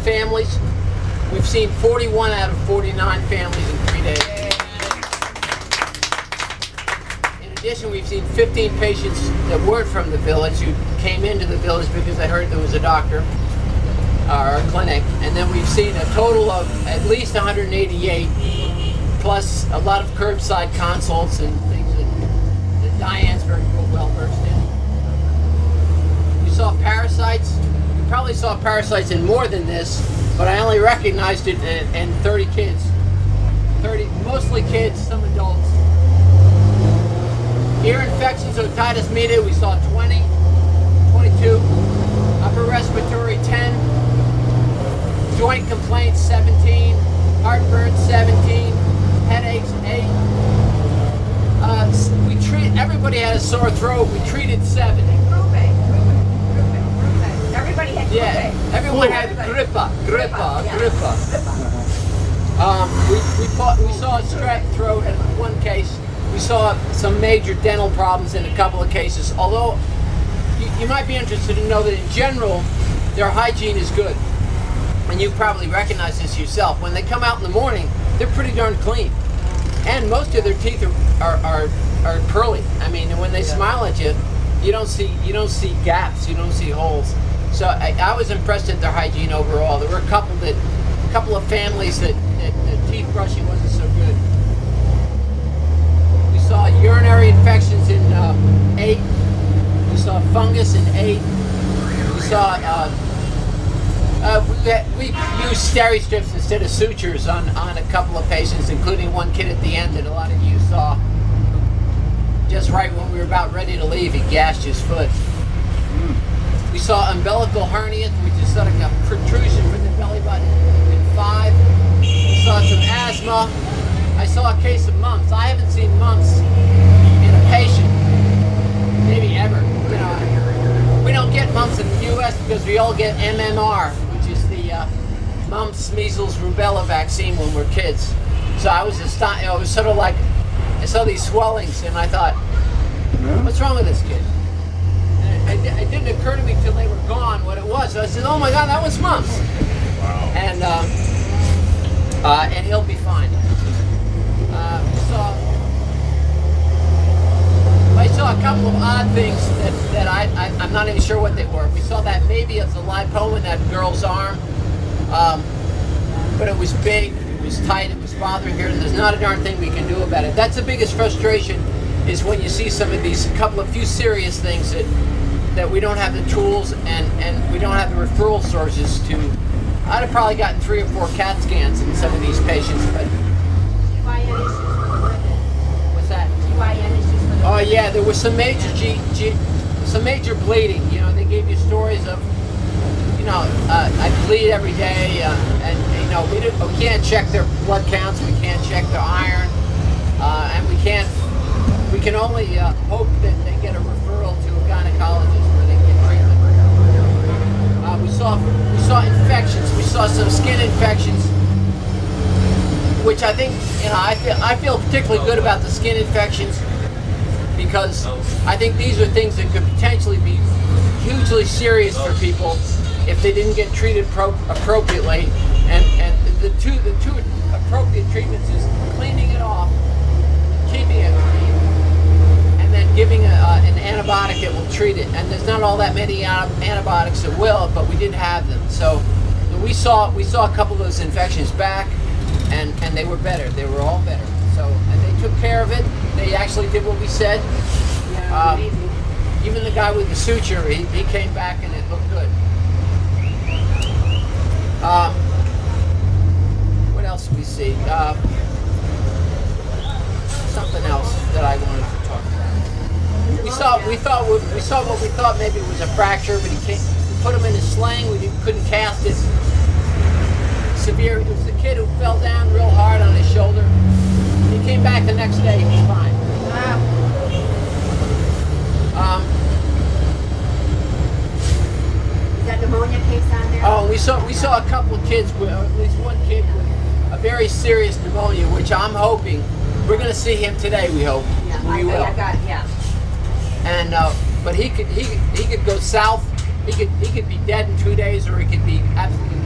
families. We've seen 41 out of 49 families in 3 days. In addition, we've seen 15 patients that weren't from the village who came into the village because they heard there was a doctor or a clinic. And then we've seen a total of at least 188, plus a lot of curbside consults and things that Diane's very well versed in. We saw parasites. We probably saw parasites in more than this, but I only recognized it in 30 kids. 30, mostly kids, some adults. Ear infections, otitis media, we saw 20, 22. Upper respiratory, 10. Joint complaints, 17. Heartburn, 17. Headaches, 8. Everybody had a sore throat. We treated 7. Everybody had grippe. Yeah, everyone had grippa. We saw a strep throat in one case. We saw some major dental problems in a couple of cases. Although you might be interested to know that in general, their hygiene is good. And you probably recognize this yourself. When they come out in the morning, they're pretty darn clean. And most of their teeth are pearly. I mean, when they smile at you, you don't see gaps, you don't see holes. So I was impressed at their hygiene overall. There were a couple of families that teeth brushing wasn't so good. We saw urinary infections in 8. We saw fungus in 8. We saw we used steri-strips instead of sutures on a couple of patients, including one kid at the end that a lot of you saw. Just right when we were about ready to leave, he gashed his foot. We saw umbilical hernias, which is sort of a protrusion from the belly button, in 5. We saw some asthma. I saw a case of mumps. I haven't seen mumps in a patient, maybe ever. You know, we don't get mumps in the U.S. because we all get MMR, which is the mumps, measles, rubella vaccine when we're kids. So I was astonished. It was sort of like I saw these swellings, and I thought, what's wrong with this kid? It didn't occur to me till they were gone what it was. So I said, "Oh my God, that was mumps." Wow. And he'll be fine. I saw a couple of odd things that I'm not even sure what they were. We saw that maybe it's a lipoma in that girl's arm, but it was big, it was tight, it was bothering her, and there's not a darn thing we can do about it. That's the biggest frustration, is when you see some of these few serious things that we don't have the tools and we don't have the referral sources to. I'd have probably gotten 3 or 4 CAT scans in some of these patients, but GYN issues for the women. what's that? GYN issues for the women. Oh yeah, there was some major bleeding. You know, they gave you stories of, you know, I bleed every day, and you know we can't check their blood counts, we can't check their iron, and we can only hope that they get a referral to a gynecologist where they get treatment. We saw infections. We saw some skin infections, which I think, you know, I feel particularly good about the skin infections because I think these are things that could potentially be hugely serious for people if they didn't get treated appropriately. And the two appropriate treatments is cleaning it off, keeping it clean, and then giving an antibiotic that will treat it. And there's not all that many antibiotics that will, but we did have them. So we saw a couple of those infections back, and they were better. They were all better. So and they took care of it. They actually did what we said. Yeah, even the guy with the suture, he came back and it looked good. What else did we see? Something else that I wanted to talk about. We saw what we thought maybe was a fracture, but we put him in a sling. We couldn't cast it. Severe. It was the kid who fell down real hard on his shoulder. He came back the next day. He was fine. Is that pneumonia case on there? Oh, we saw a couple of kids with, or at least one kid with a very serious pneumonia, which I'm hoping we're going to see him today. We hope. Yeah, we will. Yeah. And but he could go south. He could be dead in 2 days, or he could be absolutely